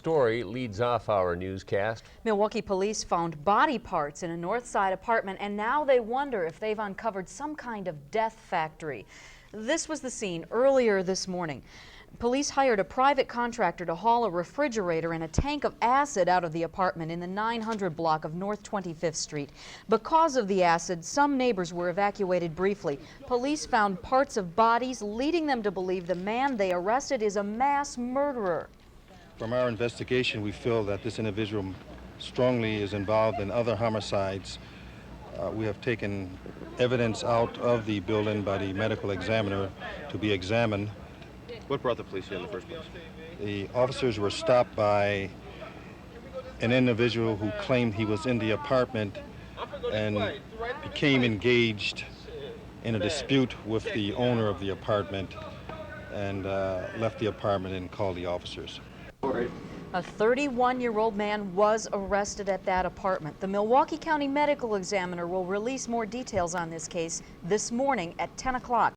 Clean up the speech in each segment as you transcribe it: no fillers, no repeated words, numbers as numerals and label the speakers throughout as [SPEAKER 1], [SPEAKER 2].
[SPEAKER 1] Story leads off our newscast.
[SPEAKER 2] Milwaukee police found body parts in a North Side apartment, and now they wonder if they've uncovered some kind of death factory. This was the scene earlier this morning. Police hired a private contractor to haul a refrigerator and a tank of acid out of the apartment in the 900 block of North 25th Street. Because of the acid, some neighbors were evacuated briefly. Police found parts of bodies, leading them to believe the man they arrested is a mass murderer.
[SPEAKER 3] From our investigation, we feel that this individual strongly is involved in other homicides. We have taken evidence out of the building by the medical examiner to be examined.
[SPEAKER 4] What brought the police here in the first place?
[SPEAKER 3] The officers were stopped by an individual who claimed he was in the apartment and became engaged in a dispute with the owner of the apartment and left the apartment and called the officers.
[SPEAKER 2] A 31-year-old man was arrested at that apartment. The Milwaukee County Medical Examiner will release more details on this case this morning at 10 o'clock.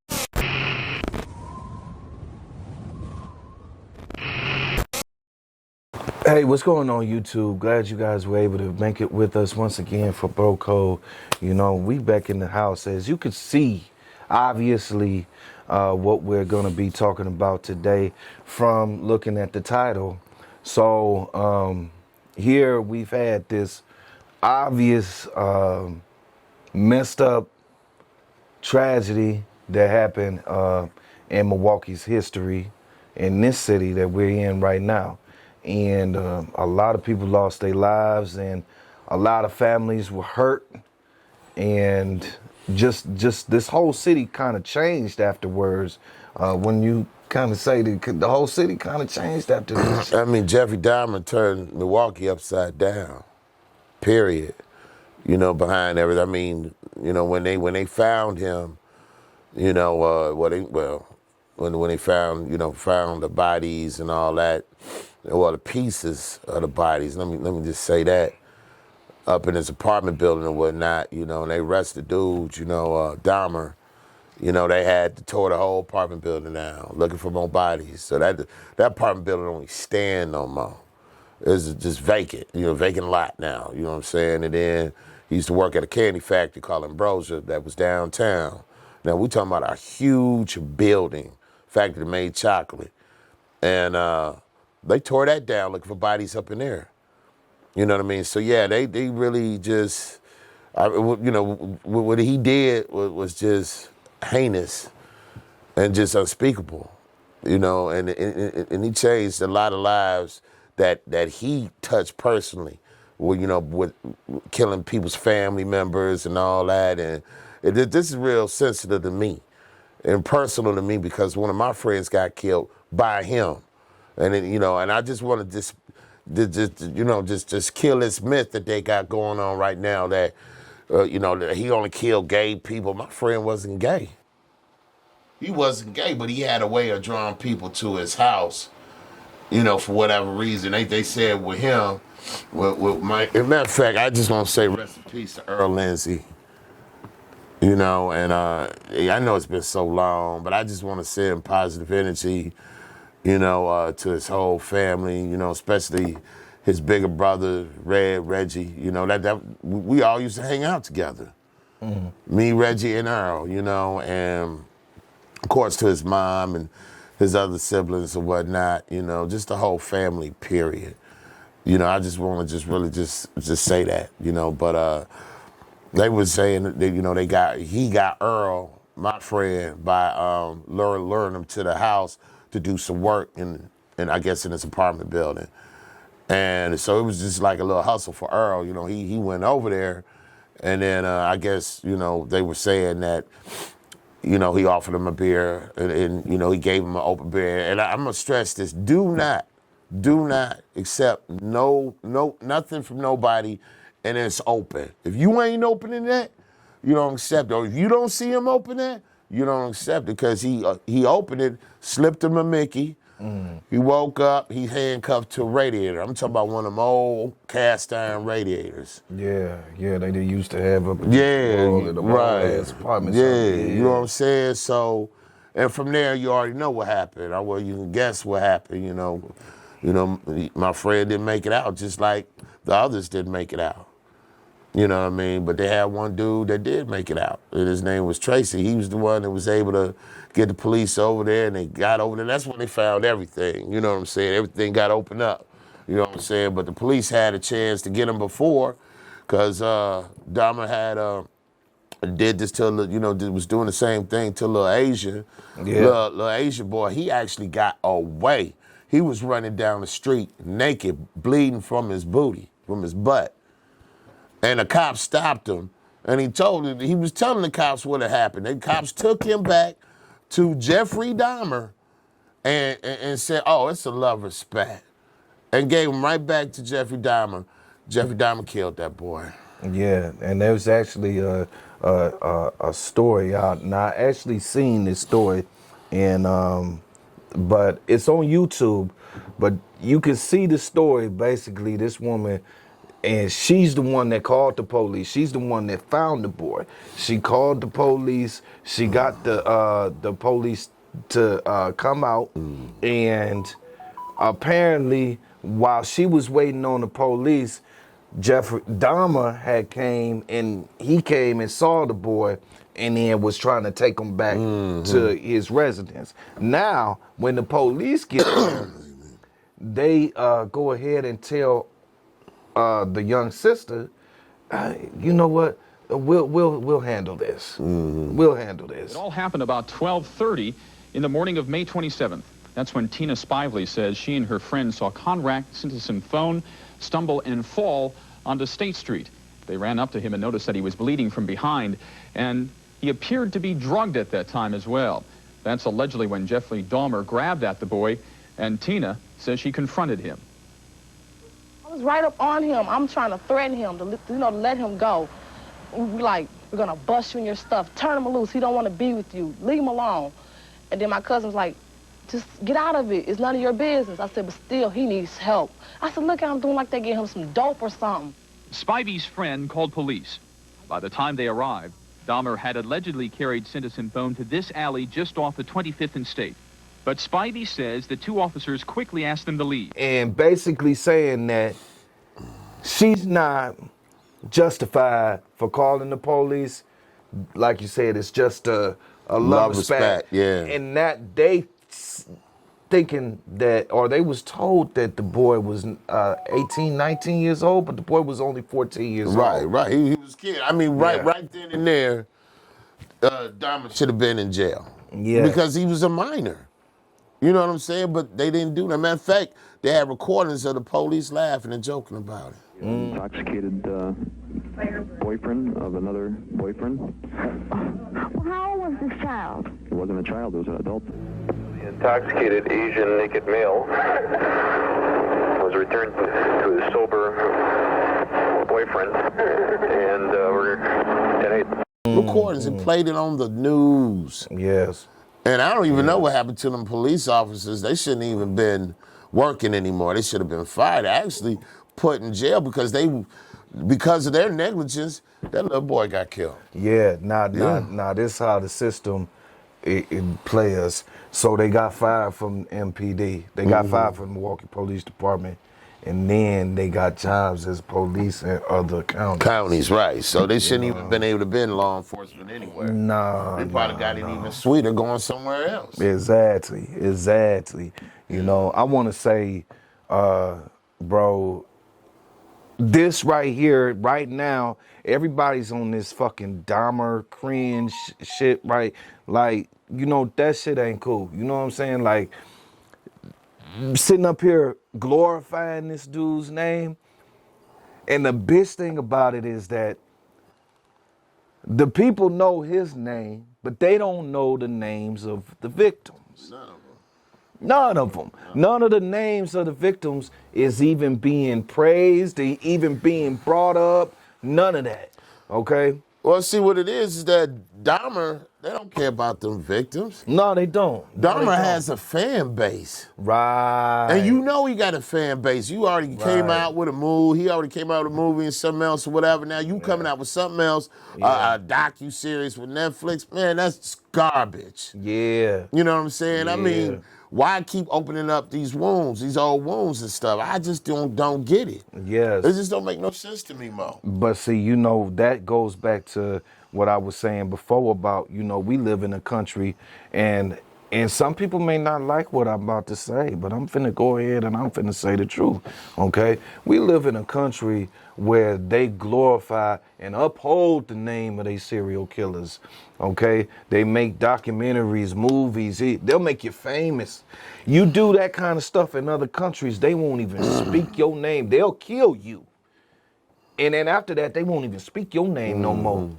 [SPEAKER 5] Hey, what's going on, YouTube? Glad you guys were able to make it with us once again for Bro Code. You know, we back in the house. As you can see, obviously, what we're going to be talking about today from looking at the title. So here we've had this obvious messed up tragedy that happened in Milwaukee's history, in this city that we're in right now. And a lot of people lost their lives, and a lot of families were hurt, and just this whole city kind of changed afterwards. When you kind of say the whole city kind of changed after this.
[SPEAKER 6] I mean, Jeffrey Dahmer turned Milwaukee upside down, period. You know, behind everything. I mean, you know, when they found him, you know, when they found the bodies and all that, well, the pieces of the bodies. Let me just say that, up in his apartment building and whatnot, you know, and they arrested dudes, you know, Dahmer. You know, they had to tore the whole apartment building down, looking for more bodies. So that apartment building don't even stand no more. It's just vacant, you know, vacant lot now, you know what I'm saying? And then he used to work at a candy factory called Ambrosia that was downtown. Now, we're talking about a huge building, factory that made chocolate. And they tore that down looking for bodies up in there. You know what I mean? So, yeah, they really just, you know, what he did was just heinous and just unspeakable, you know, and he changed a lot of lives that he touched personally, well, you know, with killing people's family members and all that. And this is real sensitive to me and personal to me because one of my friends got killed by him. And, you know, and I just want to just kill this myth that they got going on right now that, you know, that he only killed gay people. My friend wasn't gay. He wasn't gay, but he had a way of drawing people to his house, you know, for whatever reason. They said with him, with my, as a matter of fact, I just want to say rest in peace to Earl Lindsey. You know, and I know it's been so long, but I just want to send positive energy, you know, to his whole family, you know, especially his bigger brother, Reggie, you know, that we all used to hang out together. Mm-hmm. Me, Reggie, and Earl, you know, and of course to his mom and his other siblings and whatnot, you know, just the whole family, period. You know, I just want to really say that, you know, but they were saying that, you know, he got Earl, my friend, by luring him to the house to do some work in I guess in his apartment building. And so it was just like a little hustle for Earl. You know, he went over there, and then I guess, you know, they were saying that, you know, he offered him a beer, and you know, he gave him an open beer. And I'm gonna stress this: do not accept nothing from nobody, and it's open. If you ain't opening that, you don't accept it. Or if you don't see him open that, you don't accept it, because he opened it, slipped him a Mickey. He woke up, he handcuffed to a radiator. I'm talking about one of them old cast iron radiators.
[SPEAKER 5] Yeah, they used to have up in
[SPEAKER 6] the right.
[SPEAKER 5] Apartments.
[SPEAKER 6] Yeah, you know what I'm saying? So, and from there, you already know what happened. Well, you can guess what happened, you know. You know, my friend didn't make it out, just like the others didn't make it out. You know what I mean? But they had one dude that did make it out. And his name was Tracy. He was the one that was able to get the police over there, and they got over there. That's when they found everything. You know what I'm saying? Everything got opened up. You know what I'm saying? But the police had a chance to get him before, because Dahmer had did this to, was doing the same thing to little Asian.
[SPEAKER 5] Yeah.
[SPEAKER 6] Little Asian boy, he actually got away. He was running down the street naked, bleeding from his booty, from his butt. And the cops stopped him, and he was telling the cops what had happened. The cops took him back to Jeffrey Dahmer and said, oh, it's a lover's spat, and gave him right back to Jeffrey Dahmer. Jeffrey Dahmer killed that boy.
[SPEAKER 5] Yeah, and there was actually a story out, and I actually seen this story, and but it's on YouTube, but you can see the story. Basically, this woman, and she's the one that called the police. She's the one that found the boy. She called the police. She got the police to come out, and apparently, while she was waiting on the police, Jeffrey Dahmer came and saw the boy, and then was trying to take him back to his residence. Now, when the police get there, they go ahead and tell the young sister, you know what? We'll handle this. We'll handle this.
[SPEAKER 7] It all happened about 12:30 in the morning of May 27th. That's when Tina Spively says she and her friend saw Conrad Citizen Phone stumble and fall onto State Street. They ran up to him and noticed that he was bleeding from behind, and he appeared to be drugged at that time as well. That's allegedly when Jeffrey Dahmer grabbed at the boy, and Tina says she confronted him.
[SPEAKER 8] I was right up on him. I'm trying to threaten him to, let him go. We're gonna bust you in your stuff. Turn him loose. He don't want to be with you. Leave him alone. And then my cousin was like, just get out of it. It's none of your business. I said, but still, he needs help. I said, look how I'm doing, like they gave him some dope or something.
[SPEAKER 7] Spivey's friend called police. By the time they arrived, Dahmer had allegedly carried Citizen Phone to this alley just off the 25th and State. But Spivey says the two officers quickly asked them to leave.
[SPEAKER 5] And basically saying that she's not justified for calling the police. Like you said, it's just a love spat.
[SPEAKER 6] Yeah.
[SPEAKER 5] And that they thinking that, or they was told that the boy was 18, 19 years old, but the boy was only 14 years old.
[SPEAKER 6] Right. He was a kid. I mean, right then and there, Dahmer should have been in jail.
[SPEAKER 5] Yeah.
[SPEAKER 6] Because he was a minor. You know what I'm saying? But they didn't do that. Matter of fact, they had recordings of the police laughing and joking about it.
[SPEAKER 9] Intoxicated boyfriend of another boyfriend.
[SPEAKER 10] Well, how old was this child?
[SPEAKER 9] It wasn't a child, it was an adult.
[SPEAKER 4] The intoxicated Asian naked male was returned to his sober boyfriend, and we're at 8.
[SPEAKER 6] Recordings and played it on the news.
[SPEAKER 5] Yes.
[SPEAKER 6] And I don't even know what happened to them police officers. They shouldn't even been working anymore. They should have been fired, actually put in jail, because of their negligence, that little boy got killed.
[SPEAKER 5] Yeah, now this how the system it plays. So they got fired from MPD. They got fired from the Milwaukee Police Department, and then they got jobs as police in other counties.
[SPEAKER 6] Right. So they shouldn't even been able to be in law enforcement anywhere. They probably got it even sweeter going somewhere else.
[SPEAKER 5] Exactly. You know, I want to say, bro, this right here, right now, everybody's on this fucking Dahmer cringe shit, right? Like, you know, that shit ain't cool. You know what I'm saying? Like, sitting up here glorifying this dude's name. And the bitch thing about it is that the people know his name, but they don't know the names of the victims. None of them. None of the names of the victims is even being praised, they even being brought up. None of that. Okay?
[SPEAKER 6] Well, see, what it is that Dahmer, they don't care about them victims.
[SPEAKER 5] No, they don't.
[SPEAKER 6] Dahmer has a fan base.
[SPEAKER 5] Right.
[SPEAKER 6] And you know he got a fan base. You already came out with a movie. He already came out with a movie and something else or whatever. Now you coming out with something else, a docu-series with Netflix. Man, that's garbage.
[SPEAKER 5] Yeah.
[SPEAKER 6] You know what I'm saying? I mean, Why keep opening up these wounds, these old wounds and stuff? I just don't get it.
[SPEAKER 5] Yes.
[SPEAKER 6] It just don't make no sense to me, Mo.
[SPEAKER 5] But see, you know, that goes back to what I was saying before about, you know, we live in a country and some people may not like what I'm about to say, but I'm finna go ahead and I'm finna say the truth, okay? We live in a country where they glorify and uphold the name of these serial killers, okay? They make documentaries, movies, they'll make you famous. You do that kind of stuff in other countries, they won't even speak your name. They'll kill you. And then after that, they won't even speak your name no more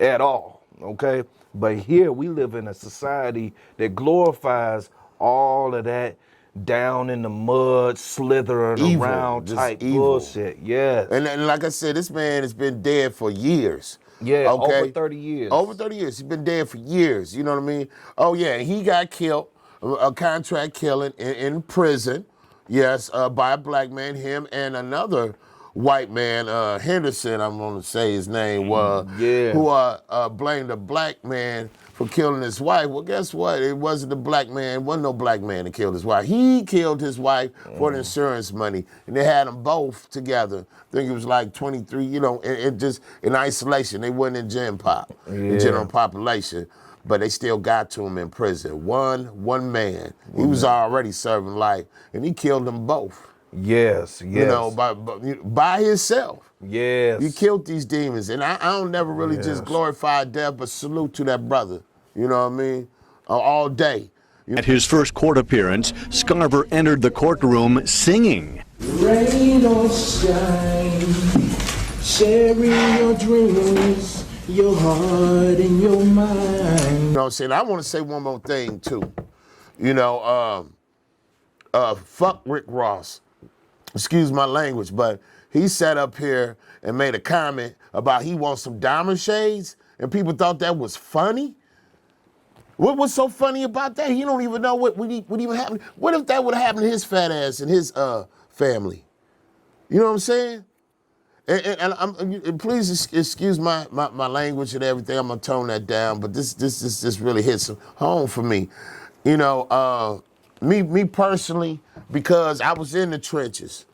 [SPEAKER 5] at all, okay? But here we live in a society that glorifies all of that down in the mud, slithering
[SPEAKER 6] Evil,
[SPEAKER 5] around
[SPEAKER 6] just
[SPEAKER 5] type
[SPEAKER 6] evil.
[SPEAKER 5] bullshit. Yes.
[SPEAKER 6] And like I said, this man has been dead for years.
[SPEAKER 5] Yeah,
[SPEAKER 6] okay?
[SPEAKER 5] over 30 years.
[SPEAKER 6] Over 30 years. He's been dead for years. You know what I mean? Oh, yeah, he got killed, a contract killing in prison, yes, by a black man, him and another white man, Henderson, I'm going to say his name, who blamed a black man for killing his wife. Well, guess what? It wasn't the black man. It wasn't no black man that killed his wife. He killed his wife for the insurance money, and they had them both together. I think it was like 23, you know, it just in isolation. They wasn't in gen pop, in general population, but they still got to him in prison. One man. He was already serving life, and he killed them both.
[SPEAKER 5] Yes, yes.
[SPEAKER 6] You know, by himself.
[SPEAKER 5] Yes.
[SPEAKER 6] He killed these demons. And I don't never really just glorify death, but salute to that brother. You know what I mean? All day.
[SPEAKER 11] At his first court appearance, Scarver entered the courtroom singing.
[SPEAKER 12] Rain or shine, sharing your dreams, your heart and your mind.
[SPEAKER 6] You know what I'm saying? I want to say one more thing, too. You know, fuck Rick Ross. Excuse my language, but he sat up here and made a comment about he wants some Dahmer shades, and people thought that was funny. What was so funny about that? He don't even know what even happened. What if that would have happened to his fat ass and his family? You know what I'm saying? And please excuse my language and everything. I'm gonna tone that down, but this really hits home for me. You know, me personally, because I was in the trenches.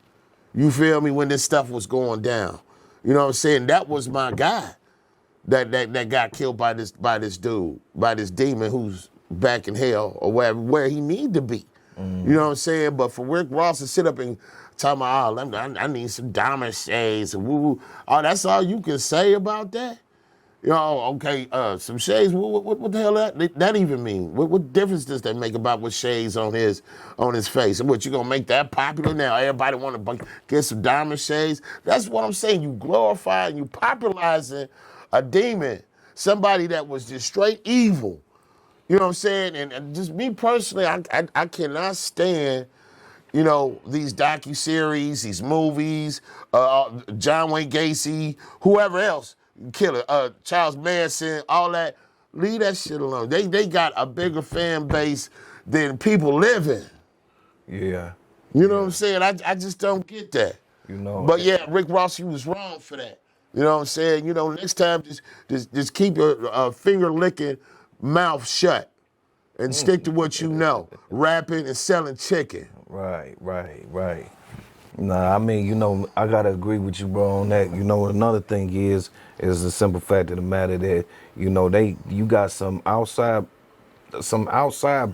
[SPEAKER 6] You feel me? When this stuff was going down. You know what I'm saying? That was my guy that got killed by this dude, by this demon who's back in hell or where he need to be. You know what I'm saying? But for Rick Ross to sit up and talk about, oh, I need some Dahmer shades and woo-woo. Oh, that's all you can say about that? You know, okay, some shades, what the hell that even mean? What difference does that make about what shades on his face? And what, you gonna make that popular now? Everybody wanna get some Dahmer shades? That's what I'm saying. You glorify and you popularizing a demon, somebody that was just straight evil. You know what I'm saying? And just me personally, I cannot stand, you know, these docuseries, these movies, John Wayne Gacy, whoever else, killer, Charles Manson, all that. Leave that shit alone. They got a bigger fan base than people living.
[SPEAKER 5] Yeah.
[SPEAKER 6] You know what I'm saying? I just don't get that.
[SPEAKER 5] You know.
[SPEAKER 6] But yeah, Rick Ross, he was wrong for that. You know what I'm saying? You know, next time just keep your finger licking mouth shut and stick to what you know. Rapping and selling chicken.
[SPEAKER 5] Right. Nah, I mean, you know, I gotta agree with you, bro, on that. You know, another thing is the simple fact of the matter that, you know, you got some outside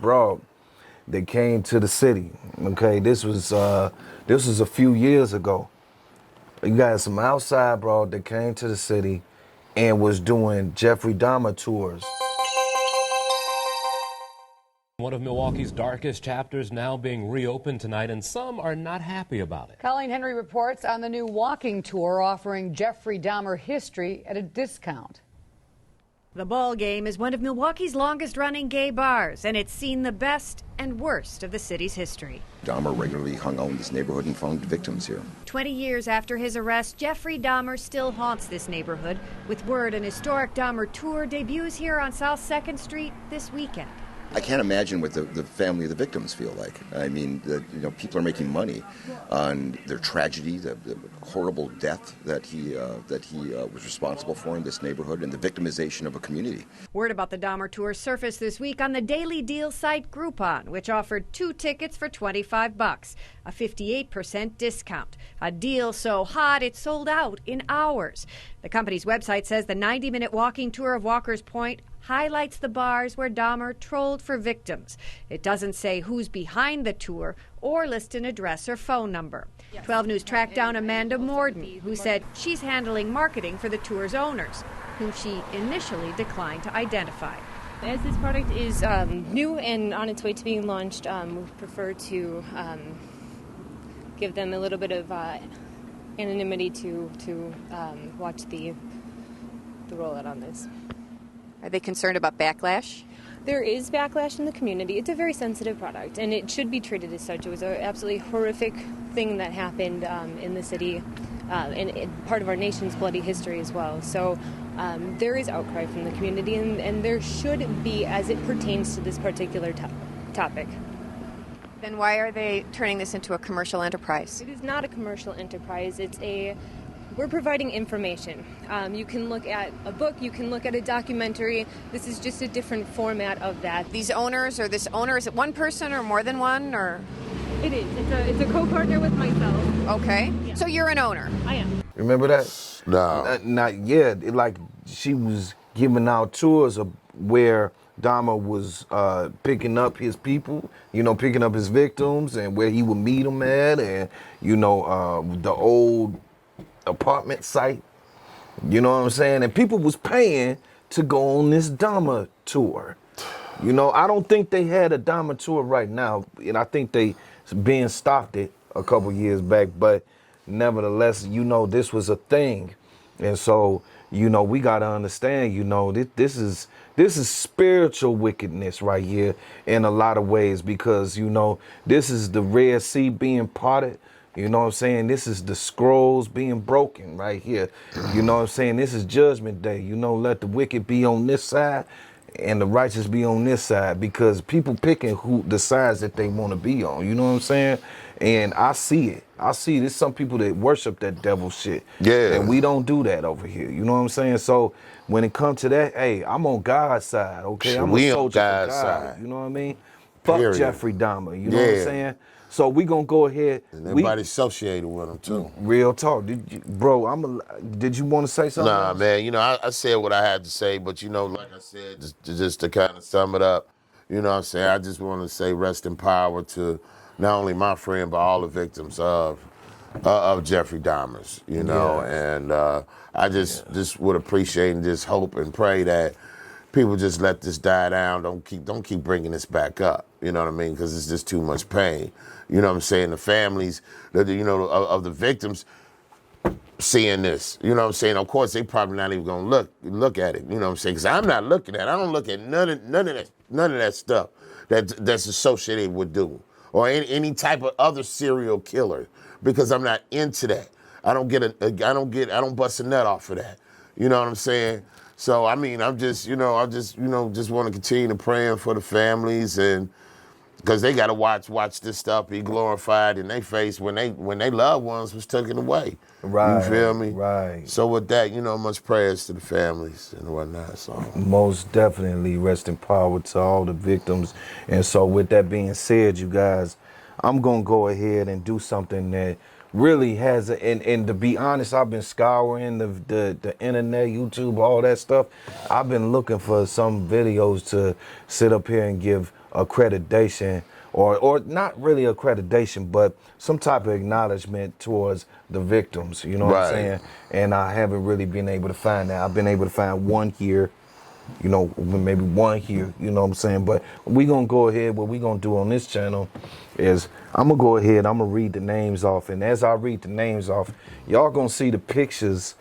[SPEAKER 5] broad that came to the city. Okay, this was a few years ago. You got some outside broad that came to the city and was doing Jeffrey Dahmer tours.
[SPEAKER 13] One of Milwaukee's darkest chapters now being reopened tonight, and some are not happy about it.
[SPEAKER 14] Colleen Henry reports on the new walking tour offering Jeffrey Dahmer history at a discount.
[SPEAKER 15] The Ball Game is one of Milwaukee's longest-running gay bars, and it's seen the best and worst of the city's history.
[SPEAKER 16] Dahmer regularly hung out in this neighborhood and found victims here.
[SPEAKER 15] 20 years after his arrest, Jeffrey Dahmer still haunts this neighborhood. With word, an historic Dahmer tour debuts here on South 2nd Street this weekend.
[SPEAKER 16] I can't imagine what the family of the victims feel like. I mean, people are making money on their tragedy, the horrible death that he was responsible for in this neighborhood, and the victimization of a community.
[SPEAKER 15] Word about the Dahmer tour surfaced this week on the daily deal site Groupon, which offered 2 tickets for $25, a 58% discount. A deal so hot it sold out in hours. The company's website says the 90-minute walking tour of Walker's Point highlights the bars where Dahmer trolled for victims. It doesn't say who's behind the tour or list an address or phone number. 12 News tracked down Amanda Morden, who said she's handling marketing for the tour's owners, whom she initially declined to identify.
[SPEAKER 17] As this product is new and on its way to being launched, we prefer to give them a little bit of anonymity to watch the rollout on this.
[SPEAKER 18] Are they concerned about backlash?
[SPEAKER 17] There is backlash in the community. It's a very sensitive product, and it should be treated as such. It was an absolutely horrific thing that happened in the city, and part of our nation's bloody history as well. So there is outcry from the community, and there should be as it pertains to this particular topic.
[SPEAKER 18] Then why are they turning this into a commercial enterprise?
[SPEAKER 17] It is not a commercial enterprise. We're providing information. You can look at a book, you can look at a documentary. This is just a different format of that.
[SPEAKER 18] These owners, or this owner, is it one person or more than one, or?
[SPEAKER 17] It is. It's a co-partner with myself.
[SPEAKER 18] Okay.
[SPEAKER 17] Yeah.
[SPEAKER 18] So you're an owner?
[SPEAKER 17] I am.
[SPEAKER 5] Remember that?
[SPEAKER 6] No.
[SPEAKER 5] Not yet. She was giving out tours of where Dahmer was picking up his people, picking up his victims, and where he would meet them at, and, the old apartment site, you know what I'm saying? And people was paying to go on this Dahmer tour. I don't think they had a Dahmer tour right now, and I think they being stopped it a couple years back, but nevertheless, this was a thing. And so, we got to understand, this is spiritual wickedness right here in a lot of ways, because, this is the Red Sea being parted. You know what I'm saying? This is the scrolls being broken right here. You know what I'm saying? This is judgment day. Let the wicked be on this side and the righteous be on this side, because people picking the sides that they want to be on. You know what I'm saying? And I see it. There's some people that worship that devil shit.
[SPEAKER 6] Yeah.
[SPEAKER 5] And we don't do that over here. You know what I'm saying? So when it comes to that, hey, I'm on God's side, okay? I'm a soldier for God. Side. You know what I mean?
[SPEAKER 6] Period.
[SPEAKER 5] Fuck Jeffrey Dahmer. You know what I'm saying? So we gonna go ahead.
[SPEAKER 6] And everybody associated with him too.
[SPEAKER 5] Real talk, did you want to say something?
[SPEAKER 6] Nah,
[SPEAKER 5] else?
[SPEAKER 6] man. I said what I had to say, but like I said, just to kind of sum it up, what I'm saying, I just want to say rest in power to not only my friend but all the victims of Jeffrey Dahmer's. And I just would appreciate and just hope and pray that people just let this die down. Don't keep bringing this back up. You know what I mean? Because it's just too much pain. You know what I'm saying? The families, of the victims seeing this. You know what I'm saying? Of course, they probably not even gonna look at it. You know what I'm saying? Because I'm not looking at it. I don't look at none of that stuff that's associated with Doom or any type of other serial killer, because I'm not into that. I don't bust a nut off of that. You know what I'm saying? So I mean, I'm just, just want to continue to praying for the families, and because they got to watch this stuff be glorified in their face when they loved ones was taken away.
[SPEAKER 5] Right.
[SPEAKER 6] You feel me?
[SPEAKER 5] Right.
[SPEAKER 6] So with that, much prayers to the families and whatnot. So
[SPEAKER 5] most definitely rest in power to all the victims. And so with that being said, you guys, I'm gonna go ahead and do something that really has and to be honest, I've been scouring the internet, YouTube, all that stuff. I've been looking for some videos to sit up here and give accreditation, or not really accreditation, but some type of acknowledgement towards the victims, you know what I'm saying? And I haven't really been able to find that. I've been able to find one here, maybe one here, you know what I'm saying? But we gonna go ahead, what we gonna do on this channel is I'm gonna go ahead, I'm gonna read the names off, and as I read the names off, y'all gonna see the pictures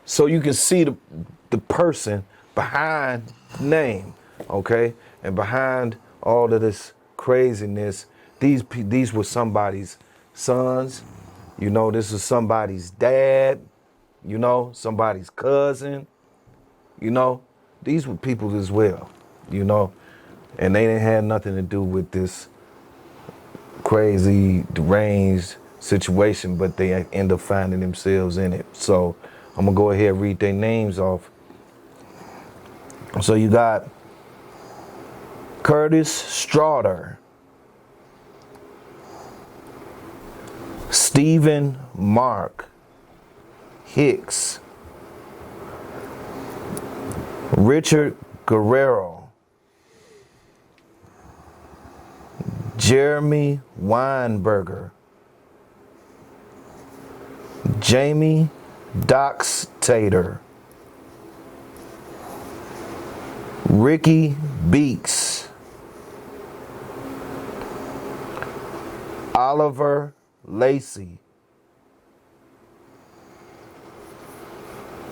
[SPEAKER 5] so you can see the person behind the name, okay? And behind all of this craziness, these were somebody's sons, this is somebody's dad, somebody's cousin, these were people as well, And they didn't have nothing to do with this crazy, deranged situation, but they end up finding themselves in it. So I'm gonna go ahead and read their names off. So you got Curtis Straughter, Stephen Mark Hicks, Richard Guerrero, Jeremy Weinberger, Jamie Dox Tater, Ricky Beeks, Oliver Lacey,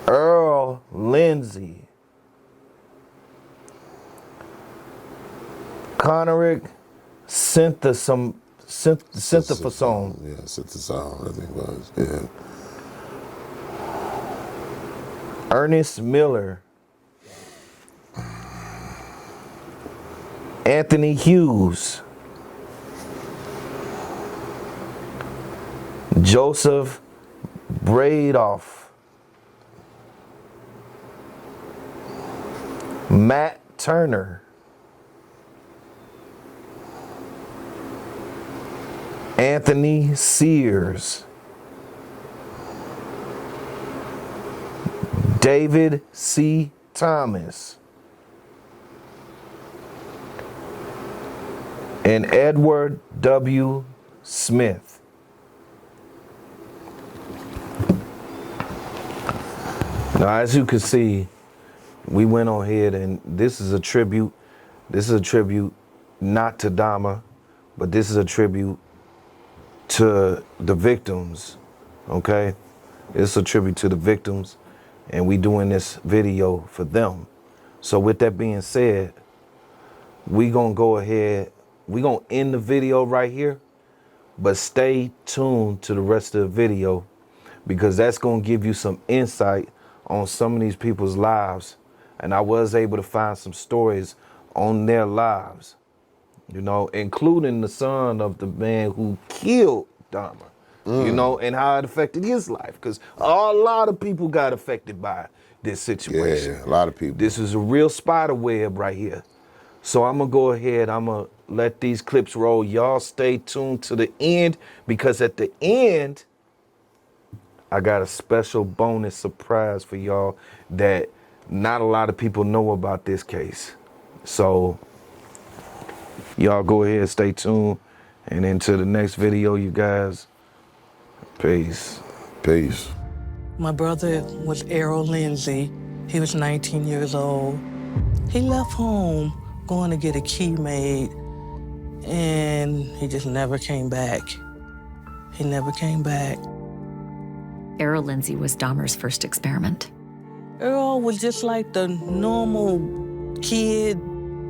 [SPEAKER 5] Earl Lindsey, Conoric Synthesome,
[SPEAKER 6] Yeah, Synthesome, I think it was. Yeah.
[SPEAKER 5] Ernest Miller, Anthony Hughes, Joseph Bradoff, Matt Turner, Anthony Sears, David C. Thomas, and Edward W. Smith. Now, as you can see, we went on ahead, and this is a tribute. This is a tribute not to Dahmer, but this is a tribute to the victims, okay? It's a tribute to the victims, and we doing this video for them. So with that being said, we gonna go ahead, we gonna end the video right here, but stay tuned to the rest of the video, because that's gonna give you some insight on some of these people's lives. And I was able to find some stories on their lives, you know, including the son of the man who killed Dahmer, you know, and how it affected his life. Because a lot of people got affected by this situation.
[SPEAKER 6] Yeah, a lot of people.
[SPEAKER 5] This is a real spider web right here. So I'm going to go ahead, I'm going to let these clips roll. Y'all stay tuned to the end, because at the end, I got a special bonus surprise for y'all that not a lot of people know about this case. So y'all go ahead, stay tuned, and into the next video, you guys. Peace.
[SPEAKER 6] Peace.
[SPEAKER 19] My brother was Errol Lindsey. He was 19 years old. He left home going to get a key made, and he just never came back. He never came back.
[SPEAKER 20] Errol Lindsey was Dahmer's first experiment.
[SPEAKER 19] Earl was just like the normal kid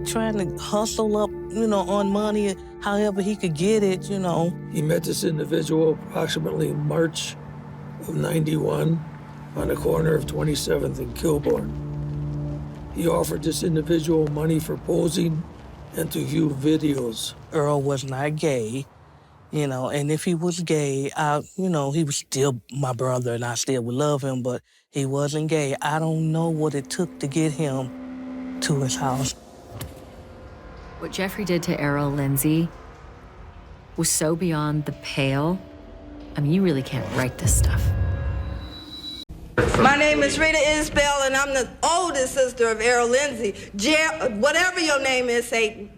[SPEAKER 19] trying to hustle up, you know, on money however he could get it, you know.
[SPEAKER 21] He met this individual approximately March of '91 on the corner of 27th and Kilbourne. He offered this individual money for posing and to view videos.
[SPEAKER 19] Earl was not gay, you know, and if he was gay, you know, he was still my brother and I still would love him, but he wasn't gay. I don't know what it took to get him to his house.
[SPEAKER 20] What Jeffrey did to Errol Lindsey was so beyond the pale. I mean, you really can't write this stuff.
[SPEAKER 22] My name is Rita Isbell, and I'm the oldest sister of Errol Lindsey. Whatever your name is, Satan.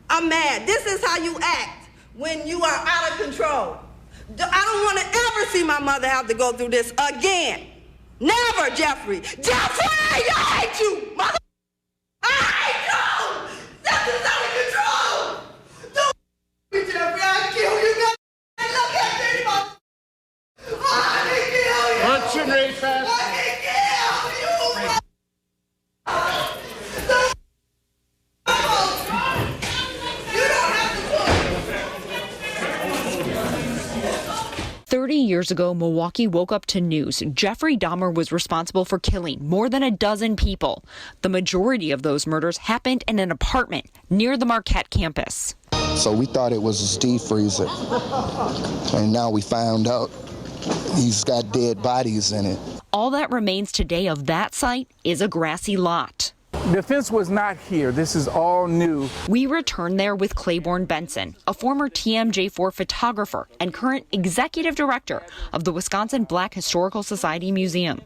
[SPEAKER 22] I'm mad. This is how you act when you are out of control. I don't want to ever see my mother have to go through this again. Never, Jeffrey. Jeffrey, I hate you, mother. I hate you. This is out of control. Don't Jeffrey, I'll kill you. Look at me, mother. I can kill you.
[SPEAKER 12] Punch him really fast.
[SPEAKER 22] I can kill you.
[SPEAKER 20] 30 years
[SPEAKER 1] years ago, Milwaukee woke up to news Jeffrey Dahmer was responsible for killing more than a dozen people. The majority of those murders happened in an apartment near the Marquette campus.
[SPEAKER 3] So we thought it was a Steve freezer, and now we found out he's got dead bodies in it.
[SPEAKER 1] All that remains today of that site is a grassy lot.
[SPEAKER 23] The fence was not here. This is all new.
[SPEAKER 1] We returned there with Claiborne Benson, a former TMJ4 photographer and current executive director of the Wisconsin Black Historical Society Museum.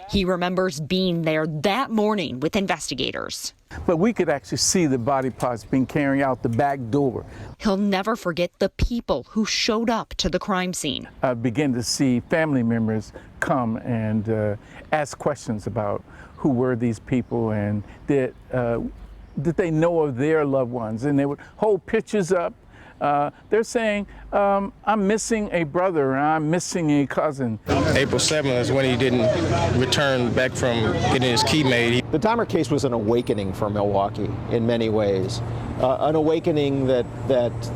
[SPEAKER 1] He remembers being there that morning with investigators.
[SPEAKER 23] But we could actually see the body parts being carried out the back door.
[SPEAKER 1] He'll never forget the people who showed up to the crime scene.
[SPEAKER 23] I began to see family members come and ask questions about who were these people and did they know of their loved ones, and they would hold pictures up. They're saying, I'm missing a brother, or I'm missing a cousin.
[SPEAKER 24] April 7th is when he didn't return back from getting his key made.
[SPEAKER 25] The Dahmer case was an awakening for Milwaukee in many ways. An awakening that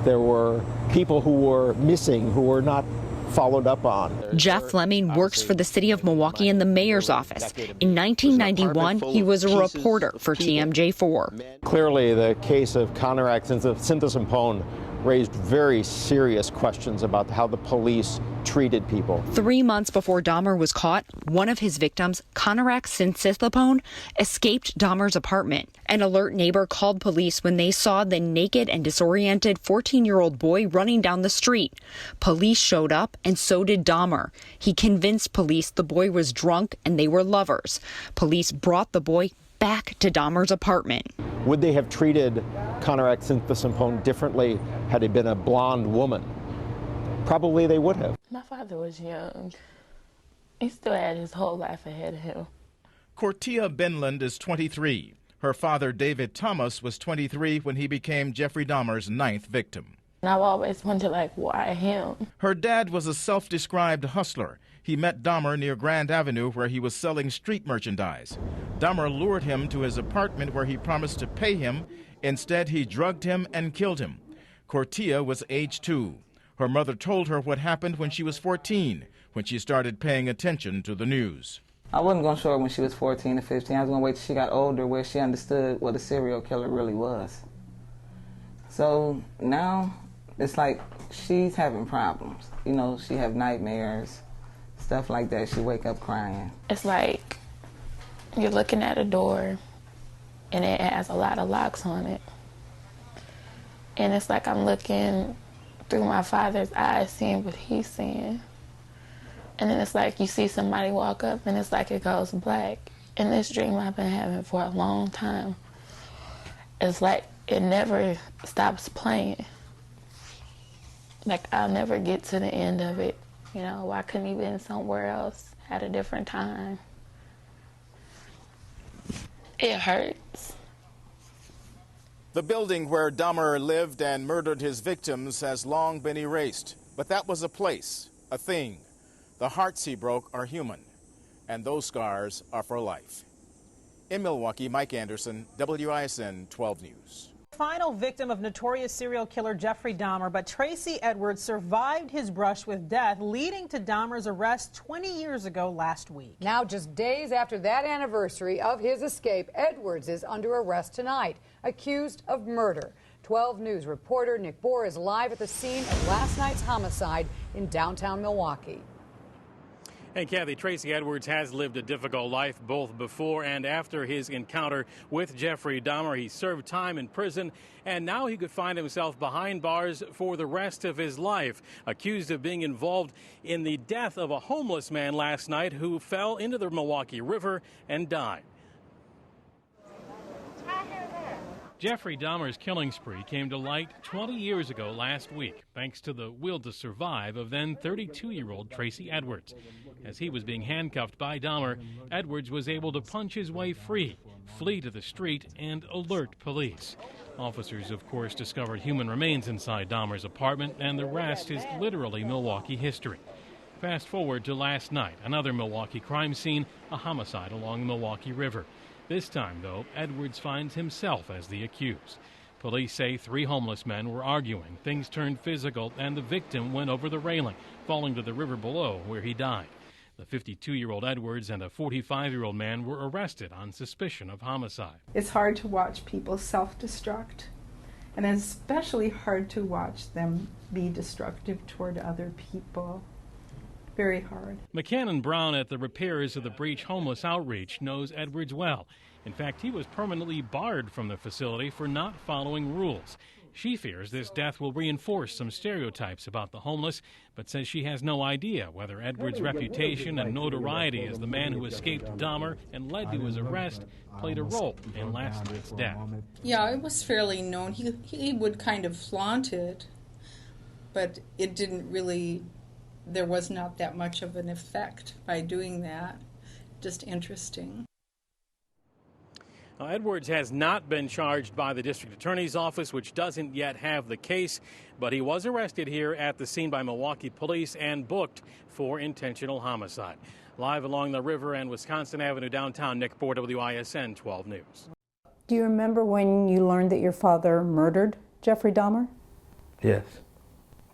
[SPEAKER 25] there were people who were missing, who were not followed up on.
[SPEAKER 1] Jeff Fleming works for the city of Milwaukee in the mayor's office. In 1991, he was a reporter for TMJ4.
[SPEAKER 25] Clearly, the case of Conrad Sinthasimpone raised very serious questions about how the police treated people.
[SPEAKER 1] 3 months before Dahmer was caught, one of his victims, Conrad Sinthasimpone, escaped Dahmer's apartment. An alert neighbor called police when they saw the naked and disoriented 14-year-old boy running down the street. Police showed up, and so did Dahmer. He convinced police the boy was drunk and they were lovers. Police brought the boy back to Dahmer's apartment.
[SPEAKER 25] Would they have treated Conrad Sinthasimpone differently had he been a blonde woman? Probably they would have.
[SPEAKER 26] My father was young. He still had his whole life ahead of him.
[SPEAKER 27] Cortia Benland is 23. Her father, David Thomas, was 23 when he became Jeffrey Dahmer's 9th victim.
[SPEAKER 26] And I've always wondered, why him?
[SPEAKER 27] Her dad was a self-described hustler. He met Dahmer near Grand Avenue, where he was selling street merchandise. Dahmer lured him to his apartment, where he promised to pay him. Instead, he drugged him and killed him. Cortia was age 2. Her mother told her what happened when she was 14, when she started paying attention to the news.
[SPEAKER 28] I wasn't going to show her when she was 14 or 15. I was going to wait till she got older, where she understood what a serial killer really was. So now it's like she's having problems. You know, she have nightmares, stuff like that. She wake up crying.
[SPEAKER 26] It's like you're looking at a door and it has a lot of locks on it. And it's like I'm looking through my father's eyes, seeing what he's seeing. And then it's like you see somebody walk up and it's like it goes black. And this dream I've been having for a long time, it's like it never stops playing. Like I'll never get to the end of it. You know, why couldn't he been somewhere else at a different time? It hurts.
[SPEAKER 27] The building where Dahmer lived and murdered his victims has long been erased. But that was a place, a thing. The hearts he broke are human, and those scars are for life. In Milwaukee, Mike Anderson, WISN 12 News.
[SPEAKER 29] Final victim of notorious serial killer Jeffrey Dahmer, but Tracy Edwards survived his brush with death, leading to Dahmer's arrest 20 years ago last week.
[SPEAKER 14] Now, just days after that anniversary of his escape, Edwards is under arrest tonight, accused of murder. 12 News reporter Nick Bohr is live at the scene of last night's homicide in downtown Milwaukee.
[SPEAKER 30] Hey, Kathy, Tracy Edwards has lived a difficult life both before and after his encounter with Jeffrey Dahmer. He served time in prison, and now he could find himself behind bars for the rest of his life, accused of being involved in the death of a homeless man last night who fell into the Milwaukee River and died. Jeffrey Dahmer's killing spree came to light 20 years ago last week, thanks to the will to survive of then 32-year-old Tracy Edwards. As he was being handcuffed by Dahmer, Edwards was able to punch his way free, flee to the street, and alert police. Officers, of course, discovered human remains inside Dahmer's apartment, and the rest is literally Milwaukee history. Fast forward to last night, another Milwaukee crime scene, a homicide along the Milwaukee River. This time, though, Edwards finds himself as the accused. Police say 3 homeless men were arguing. Things turned physical, and the victim went over the railing, falling to the river below, where he died. The 52-year-old Edwards and a 45-year-old man were arrested on suspicion of homicide.
[SPEAKER 2] It's hard to watch people self-destruct, and it's especially hard to watch them be destructive toward other people. Very hard.
[SPEAKER 30] McCannon Brown at the Repairs of the Breach Homeless Outreach knows Edwards well. In fact, he was permanently barred from the facility for not following rules. She fears this death will reinforce some stereotypes about the homeless, but says she has no idea whether Edwards' reputation and notoriety as the man who escaped Dahmer and led to his arrest played a role in last night's death.
[SPEAKER 2] Yeah, it was fairly known. He would kind of flaunt it, but it didn't really, there was not that much of an effect by doing that. Just interesting.
[SPEAKER 30] Edwards has not been charged by the district attorney's office, which doesn't yet have the case, but he was arrested here at the scene by Milwaukee police and booked for intentional homicide. Live along the river and Wisconsin Avenue downtown, Nick Bohr, WISN 12 News.
[SPEAKER 4] Do you remember when you learned that your father murdered Jeffrey Dahmer?
[SPEAKER 5] Yes.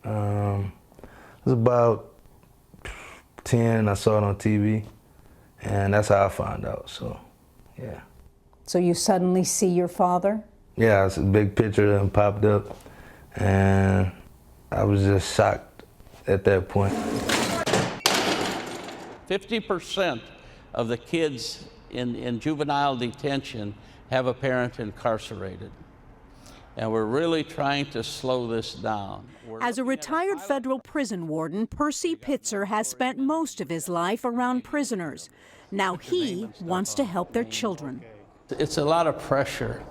[SPEAKER 5] It was about 10. I saw it on TV, and that's how I found out, so, yeah.
[SPEAKER 4] So you suddenly see your father?
[SPEAKER 5] Yeah, it's a big picture of him popped up, and I was just shocked at that point.
[SPEAKER 7] 50% of the kids in juvenile detention have a parent incarcerated. And we're really trying to slow this down.
[SPEAKER 8] As a retired federal prison warden, Percy Pitzer has spent most of his life around prisoners. Now he wants to help their children.
[SPEAKER 7] It's a lot of pressure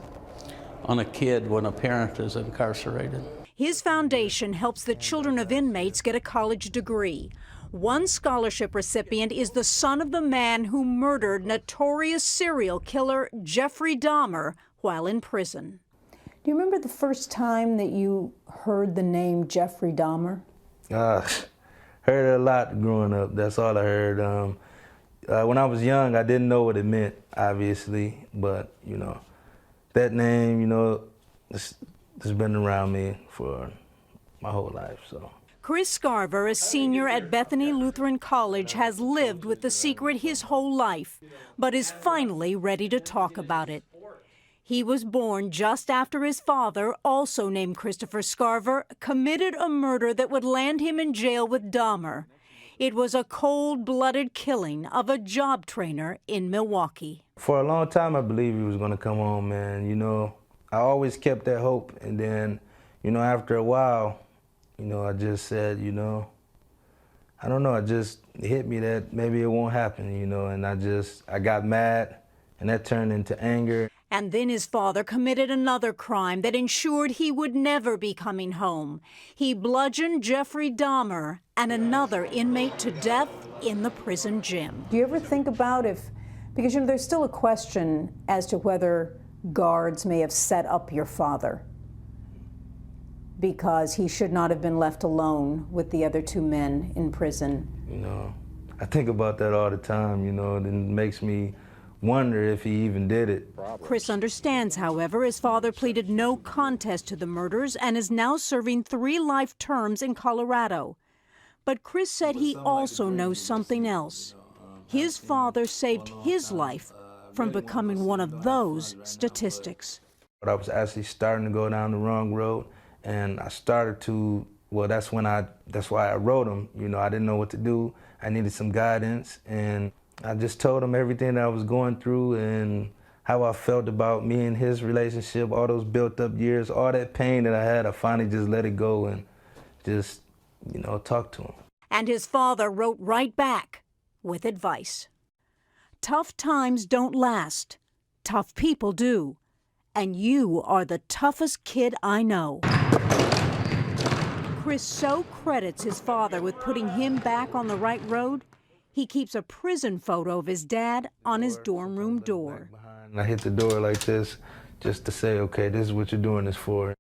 [SPEAKER 7] on a kid when a parent is incarcerated.
[SPEAKER 8] His foundation helps the children of inmates get a college degree. One scholarship recipient is the son of the man who murdered notorious serial killer Jeffrey Dahmer while in prison.
[SPEAKER 4] Do you remember the first time that you heard the name Jeffrey Dahmer?
[SPEAKER 5] Heard it a lot growing up. That's all I heard. When I was young, I didn't know what it meant, obviously, but, you know, that name, you know, it's been around me for my whole life, so.
[SPEAKER 8] Chris Scarver, a senior at Bethany Lutheran College, has lived with the secret his whole life, but is finally ready to talk about it. He was born just after his father, also named Christopher Scarver, committed a murder that would land him in jail with Dahmer. It was a cold-blooded killing of a job trainer in Milwaukee.
[SPEAKER 5] For a long time, I believed he was going to come home, and, you know, I always kept that hope. And then, you know, after a while, you know, I just said, you know, I don't know, it hit me that maybe it won't happen, you know, and I got mad, and that turned into anger.
[SPEAKER 8] And then his father committed another crime that ensured he would never be coming home. He bludgeoned Jeffrey Dahmer and another inmate to death in the prison gym.
[SPEAKER 4] Do you ever think about because, you know, there's still a question as to whether guards may have set up your father because he should not have been left alone with the other 2 men in prison.
[SPEAKER 5] You know, I think about that all the time, you know, and it makes me wonder if he even did it.
[SPEAKER 8] Chris understands, however, his father pleaded no contest to the murders and is now serving 3 life terms in Colorado. But Chris said he also knows something else. His father saved his life from becoming one of those statistics.
[SPEAKER 5] But I was actually starting to go down the wrong road, and I started to, well, that's why I wrote him. You know, I didn't know what to do. I needed some guidance, and I just told him everything that I was going through and how I felt about me and his relationship, all those built up years, all that pain that I had. I finally just let it go and just, you know, talk to him.
[SPEAKER 8] And his father wrote right back with advice. Tough times don't last. Tough people do. And you are the toughest kid I know. Chris so credits his father with putting him back on the right road, he keeps a prison photo of his dad on his dorm room door.
[SPEAKER 5] I hit the door like this just to say, okay, this is what you're doing this for.